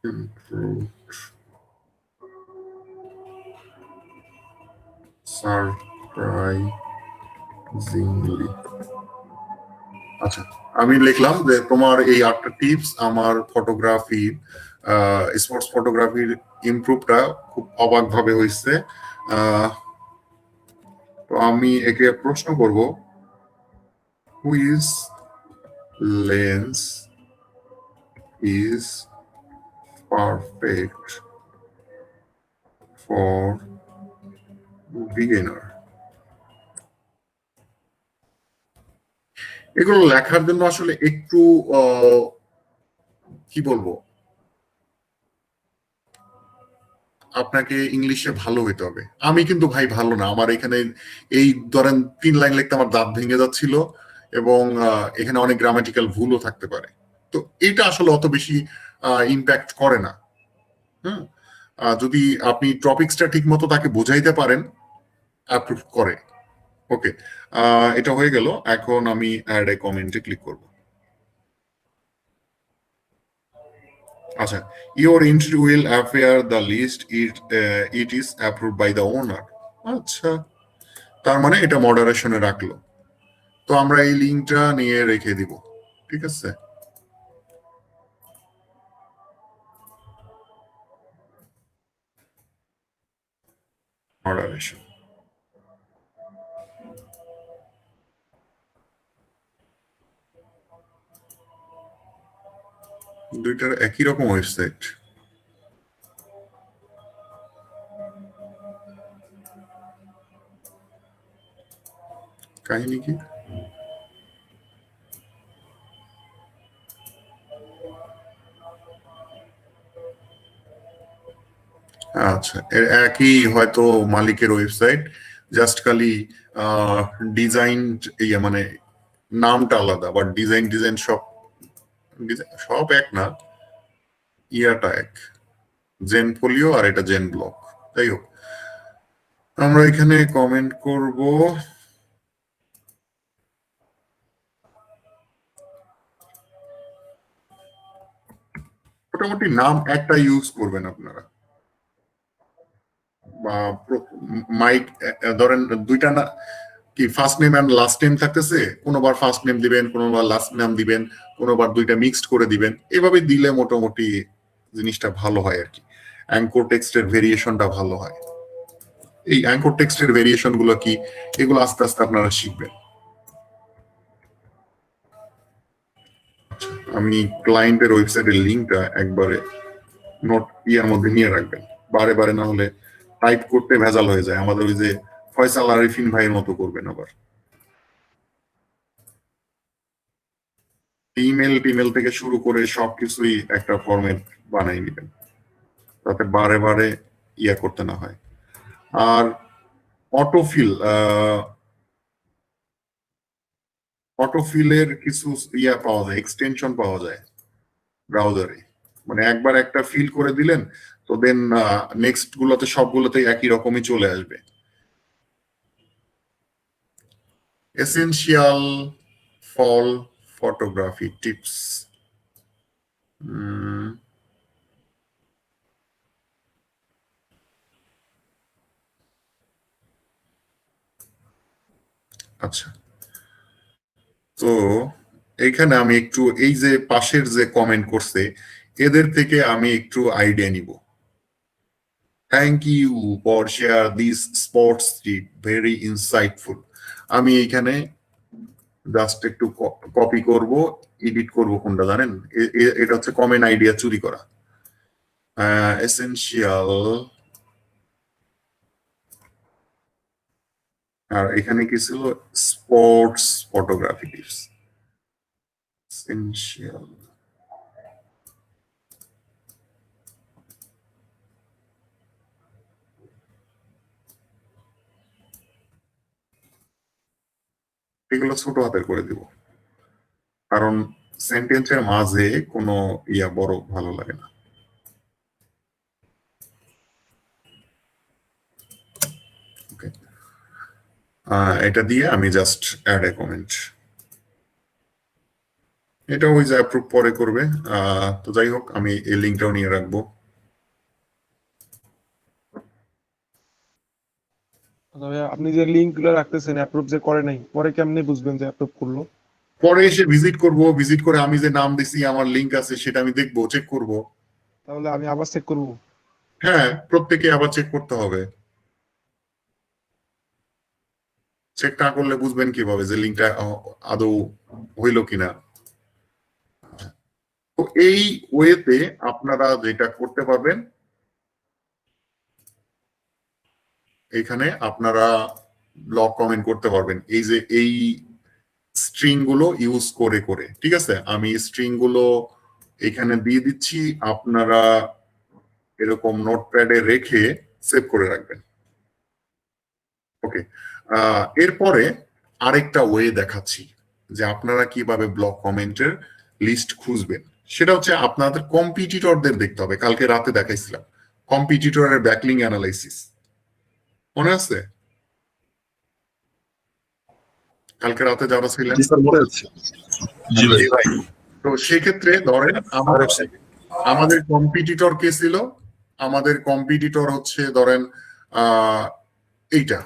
improved surprisingly. আচ্ছা, আমি লিখলাম যে তোমার এই 8টা টিপস আমার ফটোগ্রাফি, স্পোর্টস ফটোগ্রাফির ইমপ্রুভটা খুব অবাকভাবে হয়েছে। তো আমি একে প্রশ্ন করব, which lens is perfect for beginner? এগুলো লেখার জন্য আসলে একটু কি বলবো, আপনাকে ইংলিশে ভালো হইতে হবে। আমি কিন্তু ভাই ভালো না, আমার এখানে এই ধরেন 3 লাইন লিখতে আমার দাঁত ভেঙে যাচ্ছিল, এবং এখানে অনেক গ্রামাটিক্যাল ভুলও থাকতে পারে। তো এটা আসলে অত বেশি ইম্প্যাক্ট করে না। হ্যাঁ, যদি আপনি টপিক্সটা ঠিক মতো তাকে বোঝাইতে পারেন, অ্যাপ্রুভ করে। ওকে, এটা হয়ে গেল। এখন আমি অ্যাড এ কমেন্টে ক্লিক করব। আচ্ছা, your entry will appear the list it is approved by the owner. আচ্ছা, তার মানে এটা মডারেশনে রাখলো। তো আমরা এই লিঙ্কটা নিয়ে রেখে দিব। ঠিক আছে, মডারেশন। দুইটার একই রকম ওয়েবসাইট। কাহিনী কি? আচ্ছা, এর একই হয়তো মালিকের ওয়েবসাইট, জাস্ট খালি ডিজাইন মানে নামটা আলাদা, বাট ডিজাইন সব এক না, ইয়াটা এক, জেন ফোলিও আর এটা জেন ব্লক। যাই হোক, আমরা এখানে কমেন্ট করব মোটামুটি নাম একটা ইউজ করবেন আপনারা, বা মাইক ধরেন দুইটা না কি, first name and last name থাকতেছে, কোনোবার ফার্স্ট নেম দিবেন, কোনোবার লাস্ট নেম দিবেন, কোনোবার দুইটা মিক্সড করে দিবেন, এভাবে দিলে মোটামুটি জিনিসটা ভালো হয় আর কি, অ্যাঙ্কর টেক্সটের ভেরিয়েশনটা ভালো হয়। এই অ্যাঙ্কর টেক্সটের ভেরিয়েশন গুলো কি, এগুলো আস্তে আস্তে আপনারা শিখবেন। আমি ক্লায়েন্টের ওয়েবসাইটের লিঙ্কটা একবারে নোট ইয়ার মধ্যে নিয়ে রাখবেন, বারে বারে না হলে টাইপ করতে ভেজাল হয়ে যায়, আমাদের ওই যে ফয়সাল আরিফিন ভাইয়ের মতো করবেন আবার। ইমেল থেকে শুরু করে সবকিছুই একটা ফরম্যাট বানাই নেবেন, তাতে বারে বারে ইয়া করতে না হয়। আর অটোফিলের কিছু ইয়া পাওয়া যায়, এক্সটেনশন পাওয়া যায় ব্রাউজারে, মানে একবার একটা ফিল করে দিলেন তো দেন নেক্সট গুলোতে সবগুলোতে একই রকমই চলে আসবে। এসেনশিয়াল ফল ফটোগ্রাফি টিপস, আচ্ছা, তো এইখানে আমি একটু এই যে পাশের যে কমেন্ট করছে এদের থেকে আমি একটু আইডিয়া নিব। Thank you for share this sports tip, very insightful. আমি এইখানে জাস্ট একটু কপি করব, এডিট করব, কোনটা জানেন, এটা হচ্ছে কমেন্ট আইডিয়া চুরি করা। এসেনশিয়াল, আর এখানে কি ছিল, স্পোর্টস ফটোগ্রাফি টিপস, এসেনশিয়াল। এগুলো ছোট হাতের করে দিব, কারণ সেন্টেন্সের মাঝে কোনো ইয়া বড় ভালো লাগে না। এটা দিয়ে আমি জাস্ট অ্যাড এ কমেন্ট, এটা ওই যে অ্যাপ্রুভ পরে করবে। তো যাই হোক, আমি এই লিঙ্কটাও নিয়ে রাখবো। আপনি যে লিংক গুলো রাখতেছেন অ্যাপ্রুভ যে করে নাই, পরে কেমনে বুঝবেন যে অ্যাপ্রুভ করলো? পরে এসে ভিজিট করব, ভিজিট করে আমি যে নাম দিছি আমার লিঙ্ক আছে সেটা আমি দেখবো, চেক করব। তাহলে আমি আবার চেক করবো? হ্যাঁ, প্রত্যেকে আবার চেক করতে হবে। চেক না করলে বুঝবেন কিভাবে যে লিঙ্কটা আদৌ হইলো কিনা। তো এই ওয়েতে আপনারা যেটা করতে পারবেন, এখানে আপনারা ব্লগ কমেন্ট করতে পারবেন, এই যে এই স্ট্রিং গুলো ইউজ করে করে। ঠিক আছে, আমি স্ট্রিং গুলো এখানে দিয়ে দিচ্ছি, আপনারা এরকম নোটপ্যাডে রেখে সেভ করে রাখবেন। ওকে, এরপরে আরেকটা ওয়ে দেখাচ্ছি যে আপনারা কিভাবে ব্লগ কমেন্টের লিস্ট খুঁজবেন। সেটা হচ্ছে আপনাদের কম্পিটিটরদের দেখতে হবে। কালকে রাতে দেখাইছিলাম কম্পিটিটরের ব্যাকলিং অ্যানালাইসিস, মনে আছে? কালকে রাতে যারা ছিলেন, জি ভাই। তো সেক্ষেত্রে ধরেন আমাদের কম্পিটিটর কে ছিল, আমাদের কম্পিটিটর হচ্ছে ধরেন এইটা,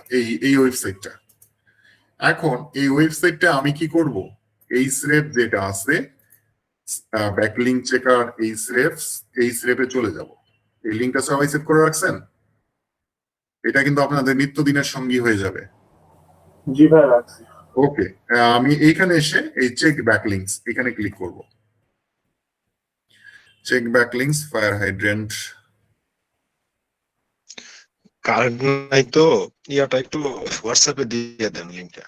এই ওয়েবসাইটটা। এখন এই ওয়েবসাইটটা আমি কি করব, এই স্রেপ যেটা আছে ব্যাকলিংক চেকার, এই স্রেপে চলে যাব। এই লিঙ্কটা সবাই সেভ করে রাখছেন? এটা কিন্তু আপনাদের নিত্যদিনের সঙ্গী হয়ে যাবে। জি ভাই, রাখছি। ওকে, আমি এইখানে এসে এই চেক ব্যাকলিংস এখানে ক্লিক করব। Check backlinks fire hydrant. Current নাই তো, ইয়াটা একটু হোয়াটসঅ্যাপে দিয়ে দেন লিংকটা।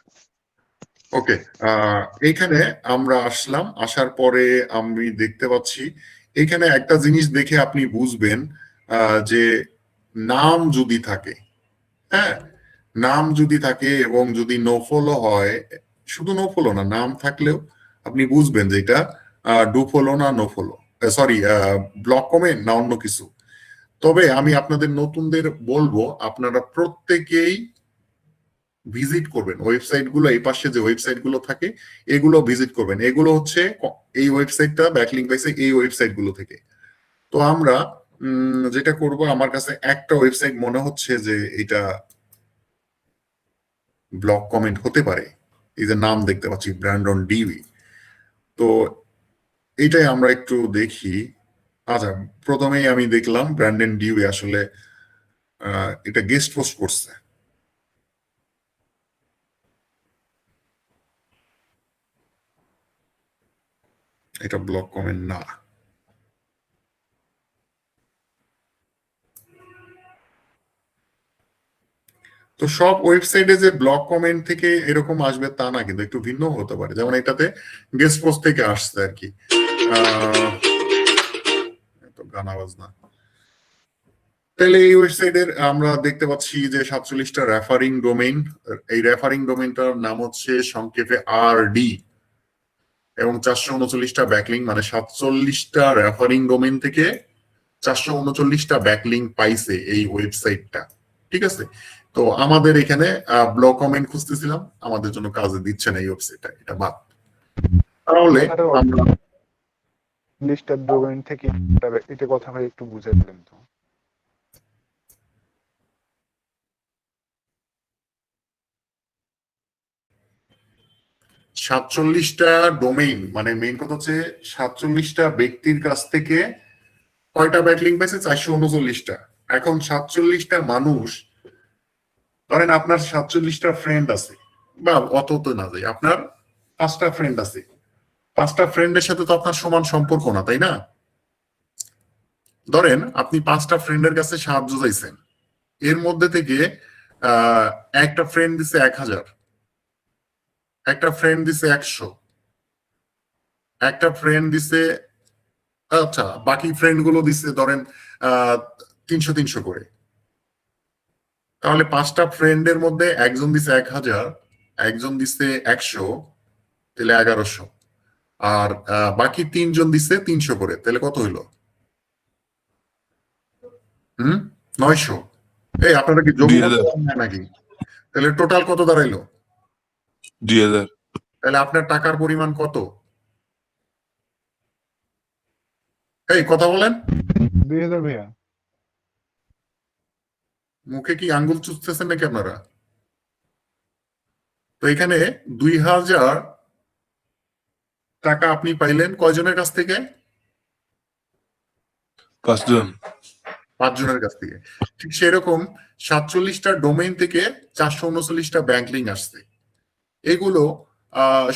ওকে, এইখানে আমরা আসলাম, আসার পরে আমি দেখতে পাচ্ছি এখানে একটা জিনিস দেখে আপনি বুঝবেন যে নাম যদি থাকে, হ্যাঁ, নাম যদি থাকে এবং যদি নো ফলো হয়, শুধু নো ফলো না, নাম থাকলেও আপনি বুঝবেন যে এটা ডু ফলো না no follow, sorry block comment না অন্য কিছু। তবে আমি আপনাদের নতুনদের বলবো আপনারা প্রত্যেকেই ভিজিট করবেন ওয়েবসাইট গুলো, এই পাশে যে ওয়েবসাইট গুলো থাকে এগুলো ভিজিট করবেন। এগুলো হচ্ছে এই ওয়েবসাইটটা ব্যাকলিংক পাইছে এই ওয়েবসাইট গুলো থেকে। তো আমরা যেটা করব, আমার কাছে একটা ওয়েবসাইট মনে হচ্ছে যে এটা ব্লক কমেন্ট হতে পারে। এই যে নাম দেখতে পাচ্ছি ব্র্যান্ডন ডিভি, তো এইটাই আমরা একটু দেখি। আচ্ছা, প্রথমেই আমি দেখলাম ব্র্যান্ডন ডিভি আসলে এটা গেস্ট পোস্ট করছে। এটা ব্লক কমেন্ট না। তো সব ওয়েবসাইটে যে ব্লক কমেন্ট থেকে এরকম আসবে তা না, কিন্তু একটু ভিন্ন হতে পারে। যেমন এটাতে গেস্ট পোস্ট থেকে আসছে আর কি। তো গান আওয়াজ না। তাহলে এই ওয়েবসাইটের আমরা দেখতে পাচ্ছি যে 47টা রেফারিং ডোমেইন। এই রেফারিং ডোমেইনটার নাম হচ্ছে সংক্ষেপে আরডি, এবং 439টা ব্যাকলিং, মানে 47টা রেফারিং ডোমেইন থেকে 439টা ব্যাকলিং পাইছে এই ওয়েবসাইটটা। ঠিক আছে, তো আমাদের এখানে ব্লক কমেন্ট খুঁজতেছিলাম, আমাদের জন্য কাজে দিচ্ছে না এই ওয়েবসাইটটা, এটা বাদ। তাহলে আমরা লিস্টার ডোমেইন থেকে এটা কথা ভাই একটু বুঝে দিলেন তো। সাতচল্লিশটা ডোমেইন, মানে মেইন কথা হচ্ছে 47টা ব্যক্তির কাছ থেকে কয়টা ব্যাকলিংক পাইছে? 439টা। এখন 47টা মানুষ, ধরেন আপনার 47টা ফ্রেন্ড আছে, বা অত তো না যাই, আপনার 5টা ফ্রেন্ড আছে, 5টা ফ্রেন্ডের সাথে তো আপনার সমান সম্পর্ক না, তাই না? ধরেন আপনি 5টা ফ্রেন্ডের কাছে সাহায্য চাইছেন, এর মধ্যে থেকে একটা ফ্রেন্ড দিছে 1000, একটা ফ্রেন্ড দিছে 100, একটা ফ্রেন্ড দিছে, আচ্ছা বাকি ফ্রেন্ড গুলো দিচ্ছে ধরেন 300 করে। তাহলে 5টা ফ্রেন্ডের মধ্যে একজন দিছে 1000, একজন দিছে 100, তাহলে 1100, আর বাকি 3জন দিছে 300 করে, তাহলে কত হইলো? 900। এই আপনারা কি যোগ নাকি? তাহলে টোটাল কত দাঁড়াইলো? 2000। তাহলে আপনার টাকার পরিমাণ কত? এই কথা বলেন। 2000 ভাইয়া। মুখে কি আঙ্গুল চুষতেছেন নাকি আপনারা? তো এখানে 2000 টাকা আপনি পাইলেন কয়জনের কাছ থেকে? 5 জন। 5 জনের কাছ থেকে। ঠিক সেরকম 47টা ডোমেইন থেকে 439টা ব্যাংক লিঙ্ক আসছে। এগুলো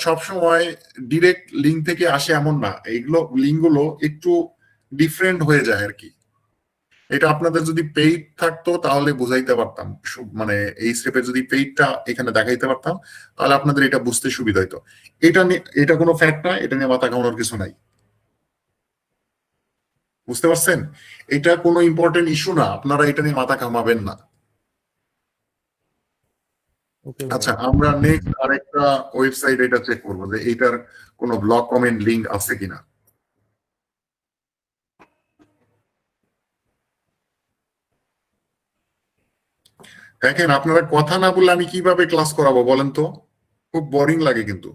সবসময় ডিরেক্ট লিঙ্ক থেকে আসে এমন না, এগুলো লিঙ্ক গুলো একটু ডিফারেন্ট হয়ে যায় আর কি। এটা আপনাদের যদি পেইড থাকতো তাহলে বুঝাইতে পারতাম, মানে এই স্টেপে যদি পেইডটা এখানে দেখাইতে পারতাম তাহলে আপনাদের এটা বুঝতে সুবিধা হতো। এটা নিয়ে, এটা কোনো ফ্যাক্ট না, এটা নিয়ে মাথা ঘামানোর কিছু নাই, বুঝতে পারছেন? এটা কোনো ইম্পর্টেন্ট ইস্যু না, আপনারা এটা নিয়ে মাথা ঘামাবেন না। আচ্ছা, আমরা নেক্সট আরেকটা ওয়েবসাইট এটা চেক করবো যে এইটার কোনো ব্লক কমেন্ট লিংক আছে কিনা। দেখেন, আপনারা কথা না বললে আমি কিভাবে ক্লাস করাবো বলেন তো? খুব বোরিং লাগে কিন্তু।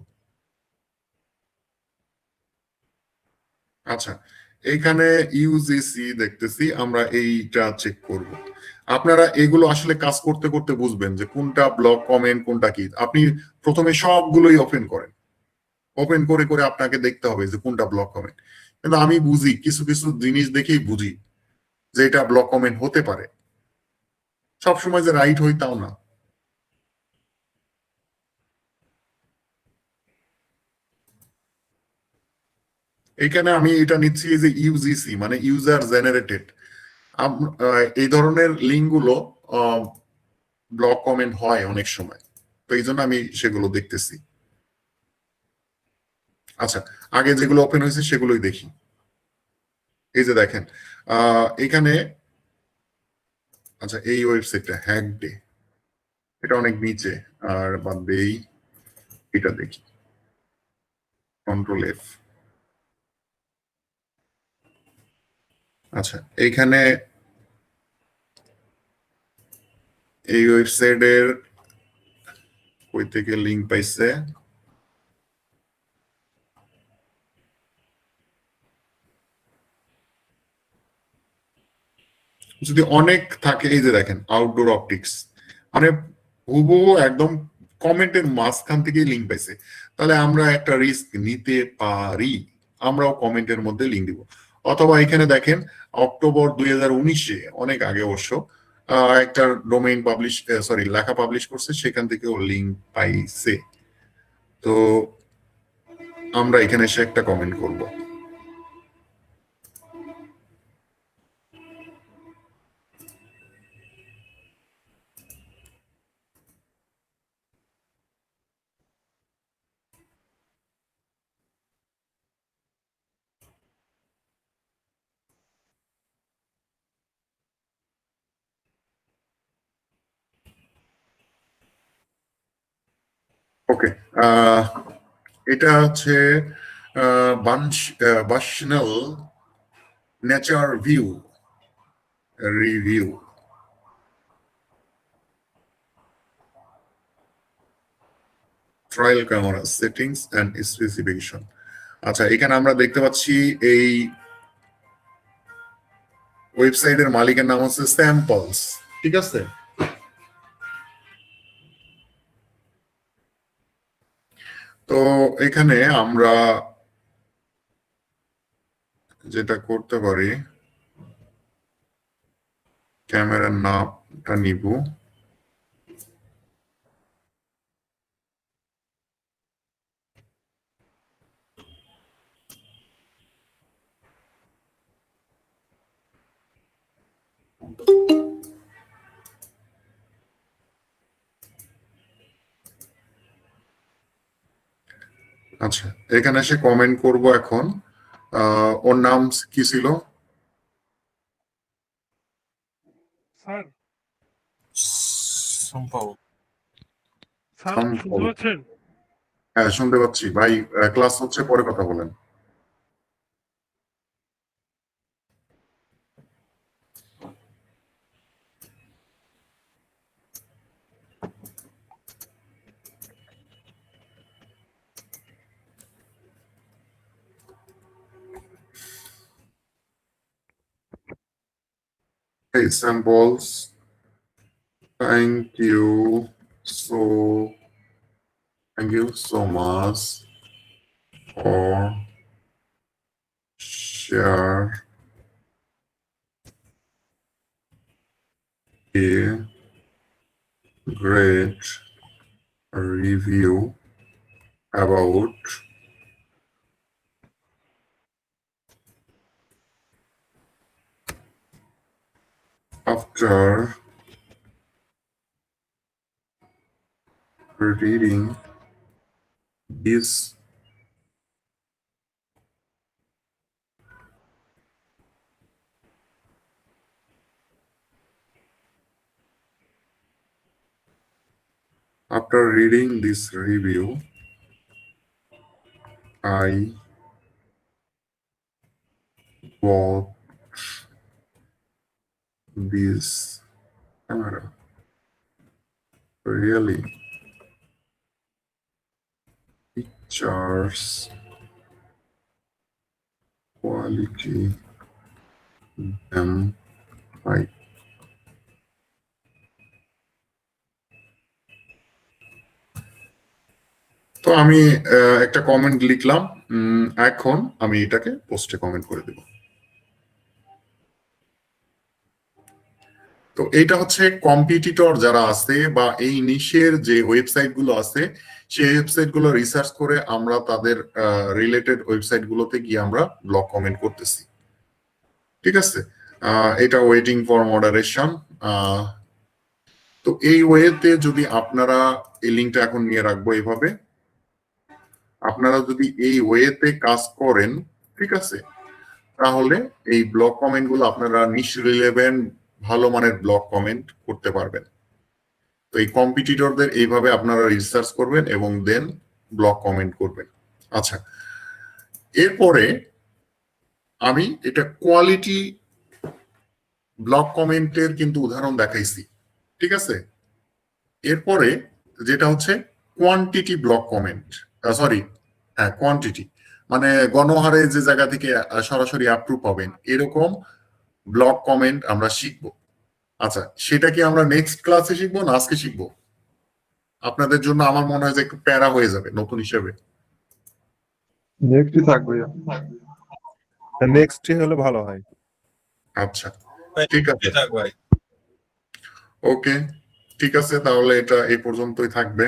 আচ্ছা, এইখানে ইউজিসি দেখতেছি, আমরা এইটা চেক করব। আপনারা এগুলো আসলে কাজ করতে করতে বুঝবেন যে কোনটা ব্লক কমেন্ট কোনটা কি। আপনি প্রথমে সবগুলোই ওপেন করেন, ওপেন করে করে আপনাকে দেখতে হবে যে কোনটা ব্লক কমেন্ট। কিন্তু আমি বুঝি, কিছু কিছু জিনিস দেখেই বুঝি যে এটা ব্লক কমেন্ট হতে পারে। সবসময় যে রাইট হই তাও না। এখানে আমি এটা নিচ্ছি যে ইউজিসি মানে ইউজার জেনারেটেড, এই ধরনের লিঙ্ক গুলো ব্লক কমেন্ট হয় অনেক সময়, তো এই জন্য আমি সেগুলো দেখতেছি। আচ্ছা, আগে যেগুলো ওপেন হয়েছে সেগুলোই দেখি। এই যে দেখেন এখানে, আচ্ছা এই ওয়েবসাইটটা হ্যাক ডে, এটা অনেক নিচে, আর বাদ দেই এটা দেখি, কন্ট্রোল এফ। আচ্ছা এইখানে এই ওয়েবসাইটের কই থেকে লিঙ্ক পাইছে, যদি অনেক থাকে, এই যে দেখেন আউটডোর অপটিক্স, মানে হুবহু একদম কমেন্টের মাঝখান থেকে লিঙ্ক পাইছে। তাহলে আমরা একটা রিস্ক নিতে পারি, আমরাও কমেন্টের মধ্যে লিঙ্ক দিব। অথবা এখানে দেখেন অক্টোবর 2019-এ, অনেক আগে অবশ্য, একটা ডোমেইন পাবলিশ, সরি লেখা পাবলিশ করছে, সেখান থেকেও লিঙ্ক পাইছে। তো আমরা এখানে এসে একটা কমেন্ট করব। ওকে, এটা হচ্ছে বার্নশাল nature view review. Trial camera settings and specification. আচ্ছা এখানে আমরা দেখতে পাচ্ছি এই ওয়েবসাইটের মালিকের নাম হচ্ছে স্যাম্পলস, ঠিক আছে। তো এখানে আমরা যেটা করতে পারি, ক্যামেরার নামটা নিব, আচ্ছা এখানে এসে কমেন্ট করব এখন। ওর নাম কি ছিল? স্যার সম্ভব। স্যার সম্ভব। শুনতে পাচ্ছেন? হ্যাঁ শুনতে পাচ্ছি ভাই, ক্লাস হচ্ছে, পরে কথা বলেন। Hey samples, thank you so much for share a great review about after reading this review, I bought this camera. Really, pictures quality them high. তো আমি একটা কমেন্ট লিখলাম, এখন আমি এটাকে পোস্টে কমেন্ট করে দেব। তো এইটা হচ্ছে কম্পিটিটর যারা আছে বা এই নিশের যে ওয়েবসাইট গুলো আছে সেই ওয়েবসাইট গুলো রিসার্চ করে আমরা তাদের রিলেটেড ওয়েবসাইট গুলোতে গিয়ে আমরা ব্লগ কমেন্ট করতেছি। ঠিক আছে, এটা ওয়েটিং ফর মডারেশন। তো এই ওয়েতে যদি আপনারা এই লিঙ্কটা এখন নিয়ে রাখবো এইভাবে, আপনারা যদি এই ওয়েতে কাজ করেন, ঠিক আছে, তাহলে এই ব্লগ কমেন্ট গুলো আপনারা নিশ রিলেভেন্ট ভালো মানের ব্লগ কমেন্ট করতে পারবেন। তো এই কম্পিটিটরদের এইভাবে আপনারা রিসার্চ করবেন এবং দেন ব্লগ কমেন্ট করবেন। আচ্ছা, এরপরে আমি এটা কোয়ালিটি ব্লগ কমেন্টের কিন্তু উদাহরণ দেখাইছি। ঠিক আছে, এরপরে যেটা হচ্ছে কোয়ান্টিটি ব্লগ কমেন্ট, সরি হ্যাঁ কোয়ান্টিটি, মানে গণহারে যে জায়গা থেকে সরাসরি অ্যাপ্রুভ পাবেন এরকম ব্লগ কমেন্ট আমরা শিখবো। আচ্ছা, সেটা কি আমরা নেক্সট ক্লাসে শিখবো না আজকে শিখবো? আপনাদের জন্য আমার মনে হয় যে একটু প্যারা হয়ে যাবে নতুন হিসেবে। নেক্সটই থাকবে। নেক্সট হলে ভালো হয়। আচ্ছা ঠিক আছে, থাক ভাই। ওকে ঠিক আছে, তাহলে এটা এই পর্যন্তই থাকবে।